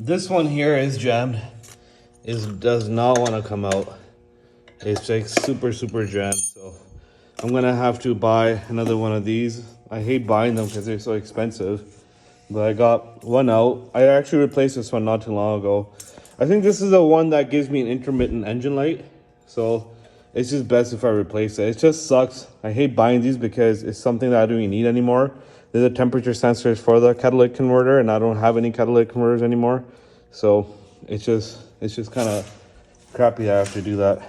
This one here is jammed. It does not want to come out. It's like super jammed. So I'm gonna have to buy another one of these. I hate buying them because they're so expensive. But I got one out. I actually replaced this one not too long ago. I think this is the one that gives me an intermittent engine light. So it's just best if I replace it. It just sucks. I hate buying these because it's something that I don't even need anymore. There's a temperature sensors for the catalytic converter, and I don't have any catalytic converters anymore. So it's just kind of crappy that I have to do that.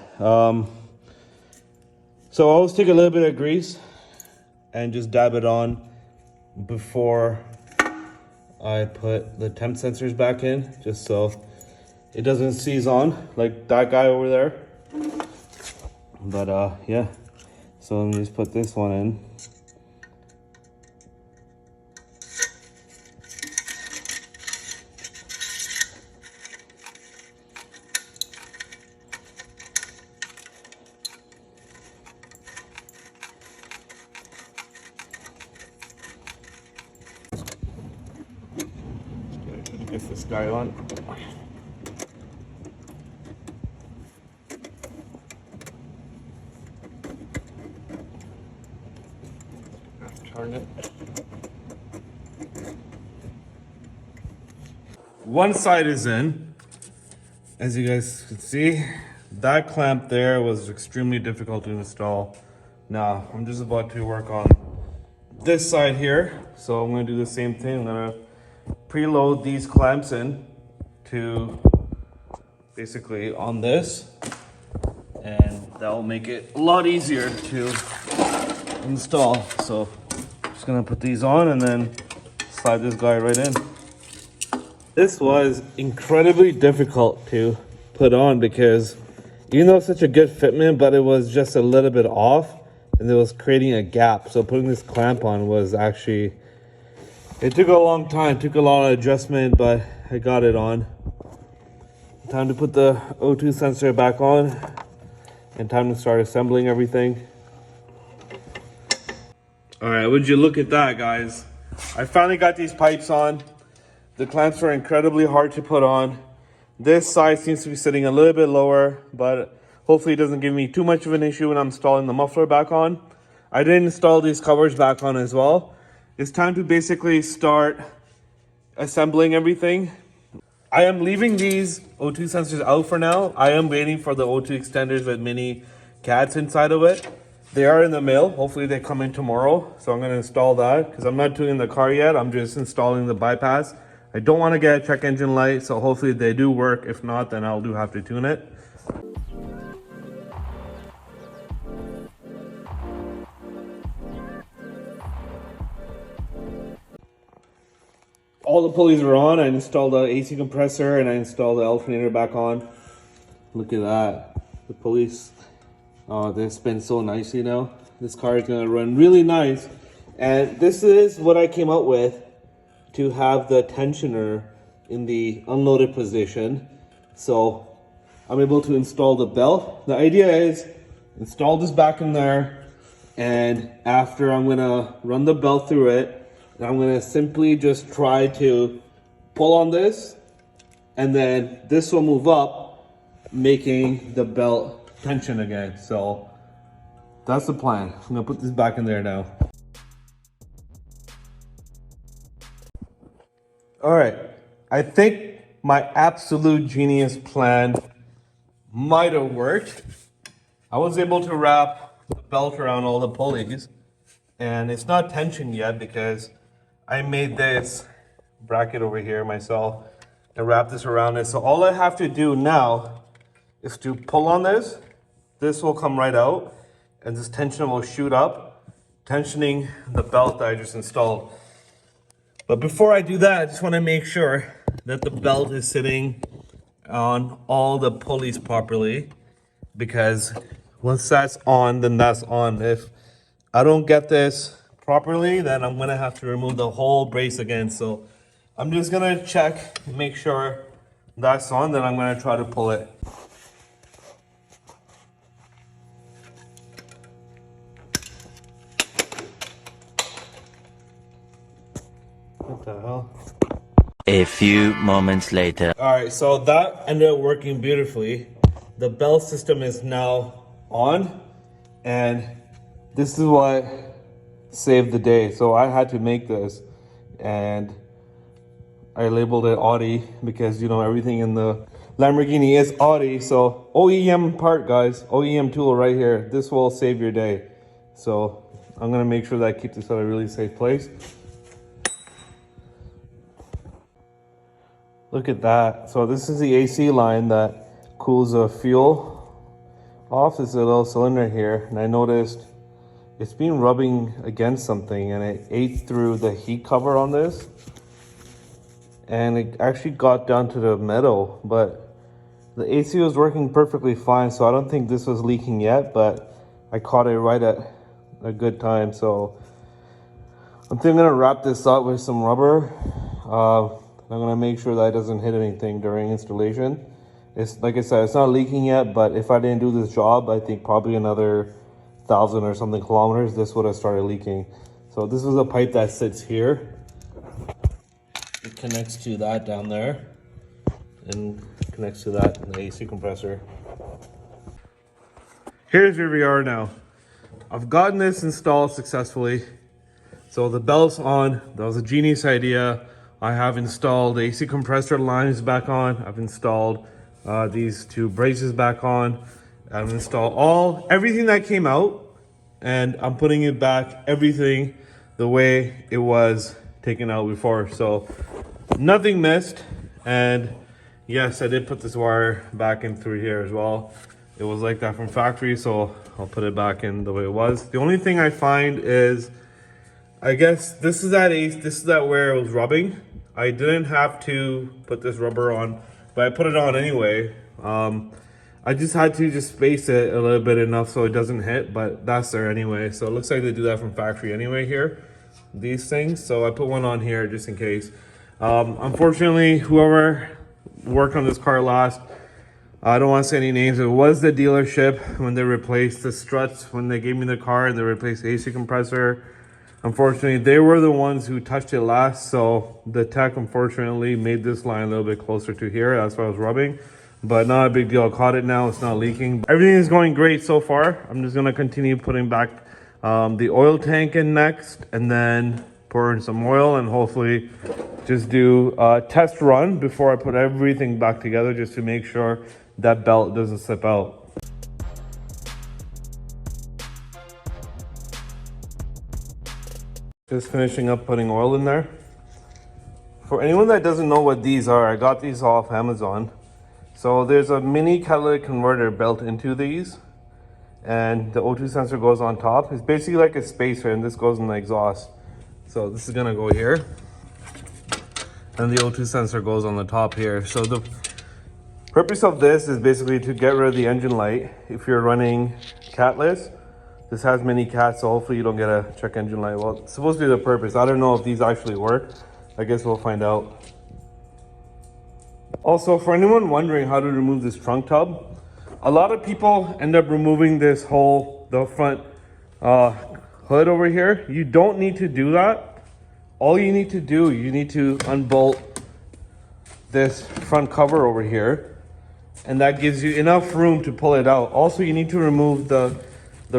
So I always take a little bit of grease and just dab it on before I put the temp sensors back in, just so it doesn't seize on like that guy over there. But yeah, so let me just put this one in. Get this guy on. Turn it. One side is in. As you guys can see, that clamp there was extremely difficult to install. Now I'm just about to work on this side here. So I'm gonna do the same thing. I'm gonna preload these clamps in to basically on this, and that'll make it a lot easier to install. So just gonna put these on and then slide this guy right in. This was incredibly difficult to put on because even though it's such a good fitment, but it was just a little bit off and it was creating a gap. So putting this clamp on was actually, it took a long time, took a lot of adjustment, but I got it on. Time to put the O2 sensor back on and time to start assembling everything. All right, would you look at that, guys? I finally got these pipes on. The clamps are incredibly hard to put on. This side seems to be sitting a little bit lower, but hopefully it doesn't give me too much of an issue when I'm installing the muffler back on. I did install these covers back on as well. It's time to basically start assembling everything. I am leaving these O2 sensors out for now. I am waiting for the O2 extenders with mini cats inside of it. They are in the mail. Hopefully they come in tomorrow. So I'm gonna install that because I'm not tuning the car yet. I'm just installing the bypass. I don't want to get a check engine light, so hopefully they do work. If not, then I'll do have to tune it. All the pulleys are on. I installed the AC compressor and I installed the alternator back on. Look at that. The pulleys, oh, they spin so nicely now. This car is gonna run really nice. And this is what I came out with to have the tensioner in the unloaded position. So I'm able to install the belt. The idea is install this back in there, and after I'm gonna run the belt through it, and I'm gonna simply just try to pull on this, and then this will move up, making the belt tension again. So that's the plan. I'm gonna put this back in there now. All right, I think my absolute genius plan might have worked. I was able to wrap the belt around all the pulleys, and it's not tensioned yet because I made this bracket over here myself and wrap this around it. So all I have to do now is to pull on this. This will come right out, and this tension will shoot up, tensioning the belt that I just installed. But before I do that, I just want to make sure that the belt is sitting on all the pulleys properly, because once that's on, then that's on. If I don't get this properly, then I'm gonna have to remove the whole brace again. So I'm just gonna check, make sure that's on, then I'm gonna try to pull it. What the hell? A few moments later. Alright, so that ended up working beautifully. The bell system is now on, and this is what saved the day. So I had to make this, and I labeled it Audi because, you know, everything in the Lamborghini is Audi. So OEM part, guys, OEM tool right here. This will save your day. So I'm gonna make sure that I keep this at a really safe place. Look at that. So this is the AC line that cools the fuel off. This little cylinder here, and I noticed it's been rubbing against something, and it ate through the heat cover on this, and it actually got down to the metal, but the AC was working perfectly fine, so I don't think this was leaking yet, but I caught it right at a good time. So I'm thinking I'm gonna wrap this up with some rubber. I'm gonna make sure that it doesn't hit anything during installation. It's like I said, it's not leaking yet, but if I didn't do this job, I think probably another 1,000 or something kilometers, this would have started leaking. So this is a pipe that sits here. It connects to that down there, and connects to that in the AC compressor. Here's where we are now. I've gotten this installed successfully. So the bell's on. That was a genius idea. I have installed the AC compressor lines back on. I've installed these two braces back on. I've installed everything that came out, and I'm putting it back, everything the way it was taken out before. So nothing missed. And yes, I did put this wire back in through here as well. It was like that from factory, so I'll put it back in the way it was. The only thing I find is, I guess this is that where it was rubbing. I didn't have to put this rubber on, but I put it on anyway. I just had to space it a little bit enough so it doesn't hit, but that's there anyway. So it looks like they do that from factory anyway here, these things. So I put one on here just in case. Unfortunately, whoever worked on this car last, I don't want to say any names, it was the dealership when they replaced the struts, when they gave me the car and they replaced the AC compressor. Unfortunately, they were the ones who touched it last, so the tech unfortunately made this line a little bit closer to here. That's why I was rubbing, but not a big deal. I caught it now, it's not leaking. Everything is going great so far. I'm just gonna continue putting back the oil tank in next, and then pour in some oil, and hopefully just do a test run before I put everything back together, just to make sure that belt doesn't slip out. Just finishing up putting oil in there. For anyone that doesn't know what these are, I got these off Amazon. So there's a mini catalytic converter built into these, and the O2 sensor goes on top. It's basically like a spacer, and this goes in the exhaust. So this is gonna go here, and the O2 sensor goes on the top here. So the purpose of this is basically to get rid of the engine light. If you're running Catless, this has mini cats, so hopefully you don't get a check engine light. Well, it's supposed to be the purpose. I don't know if these actually work. I guess we'll find out. Also, for anyone wondering how to remove this trunk tub, a lot of people end up removing the front hood over here. You don't need to do that. All you need to do, you need to unbolt this front cover over here, and that gives you enough room to pull it out. Also, you need to remove the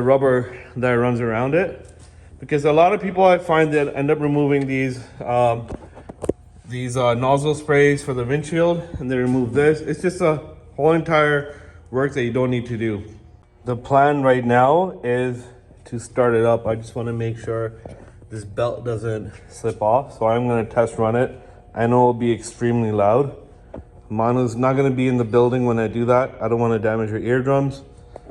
rubber that runs around it, because a lot of people I find that end up removing these nozzle sprays for the windshield, and they remove this. It's just a whole entire work that you don't need to do. The plan right now is to start it up. I just want to make sure this belt doesn't slip off, so I'm going to test run it. I know it'll be extremely loud. Manu's not going to be in the building when I do that. I don't want to damage your eardrums.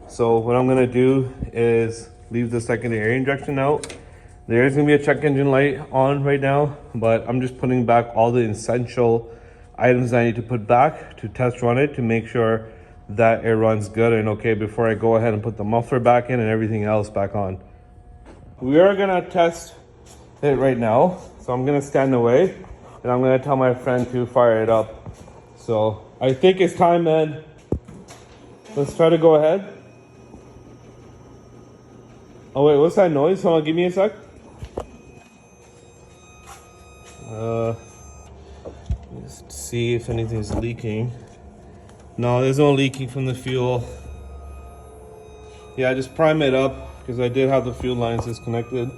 So what I'm gonna do is leave the secondary air injection out. There is gonna be a check engine light on right now, but I'm just putting back all the essential items I need to put back to test run it, to make sure that it runs good and okay before I go ahead and put the muffler back in and everything else back on. We are gonna test it right now. So I'm gonna stand away, and I'm gonna tell my friend to fire it up. So I think it's time, man. Let's try to go ahead. Oh wait, what's that noise? Hold on, give me a sec. see if anything's leaking. No, there's no leaking from the fuel. Yeah, I just prime it up because I did have the fuel lines disconnected.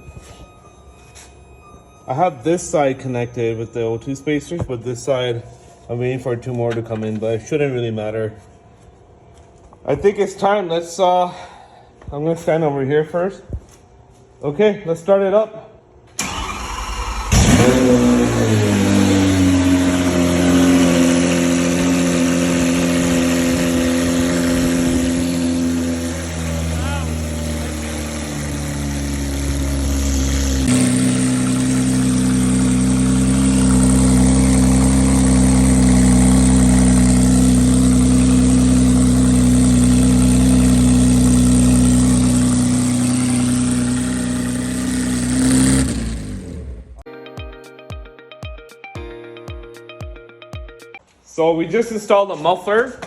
I have this side connected with the O2 spacers, but this side I'm waiting for 2 more to come in, but it shouldn't really matter. I think it's time. Let's I'm gonna stand over here first. Okay, let's start it up. So we just installed the muffler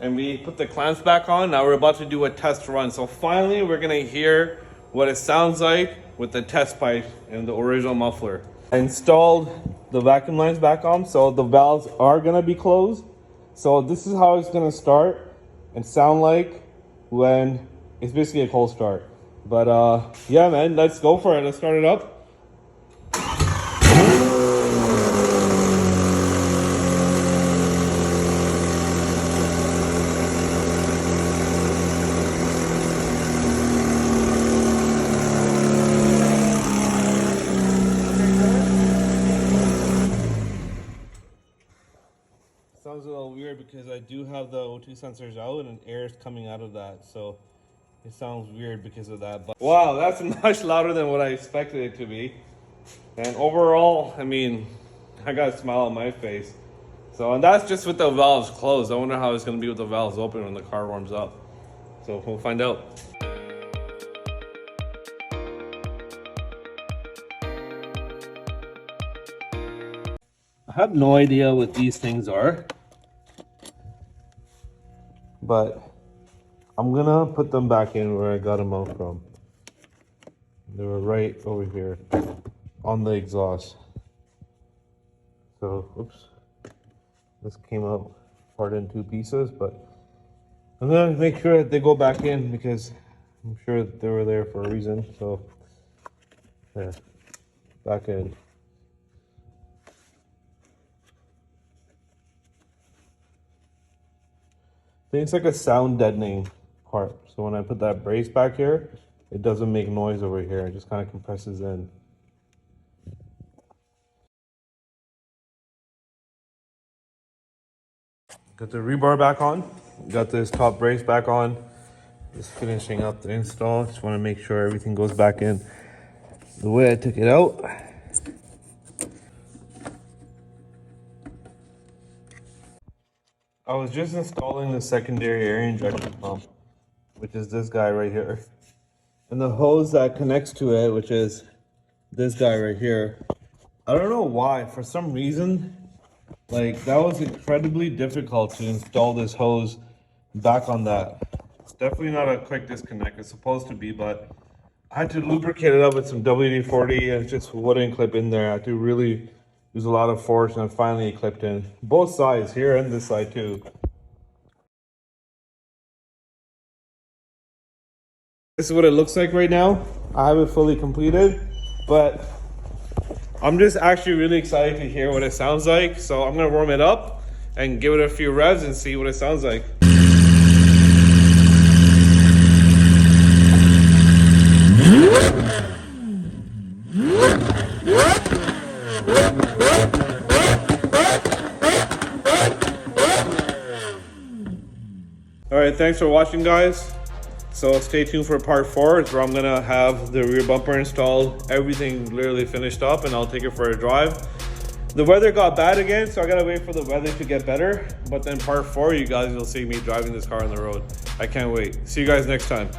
and we put the clamps back on. Now we're about to do a test run. So finally we're gonna hear what it sounds like with the test pipe and the original muffler. I installed the vacuum lines back on, so the valves are gonna be closed. So this is how it's gonna start and sound like when it's basically a cold start. But yeah, man, let's go for it. Let's start it up. Sounds a little weird because I do have the O2 sensors out and air is coming out of that, so it sounds weird because of that. But wow, that's much louder than what I expected it to be. And overall, I mean, I got a smile on my face. So, and that's just with the valves closed. I wonder how it's going to be with the valves open when the car warms up. So we'll find out. I have no idea what these things are, but I'm gonna put them back in where I got them out from. They were right over here on the exhaust. So, oops, this came out part in 2 pieces, but I'm gonna make sure that they go back in because I'm sure that they were there for a reason. So, yeah, back in. I think it's like a sound deadening part. So when I put that brace back here, it doesn't make noise over here. It just kind of compresses in. Got the rebar back on. Got this top brace back on. Just finishing up the install. Just want to make sure everything goes back in the way I took it out. I was just installing the secondary air injection pump, which is this guy right here. And the hose that connects to it, which is this guy right here. I don't know why, for some reason, like that was incredibly difficult to install this hose back on that. It's definitely not a quick disconnect, it's supposed to be, but I had to lubricate it up with some WD-40 and it just wouldn't clip in there. I had to really use a lot of force and finally it clipped in. Both sides, here and this side too. This is what it looks like right now. I have it fully completed, but I'm just actually really excited to hear what it sounds like. So I'm gonna warm it up and give it a few revs and see what it sounds like. All right, thanks for watching, guys. So stay tuned for part 4, where I'm gonna have the rear bumper installed, everything literally finished up, and I'll take it for a drive. The weather got bad again, so I gotta wait for the weather to get better. But then part 4, you guys will see me driving this car on the road. I can't wait. See you guys next time.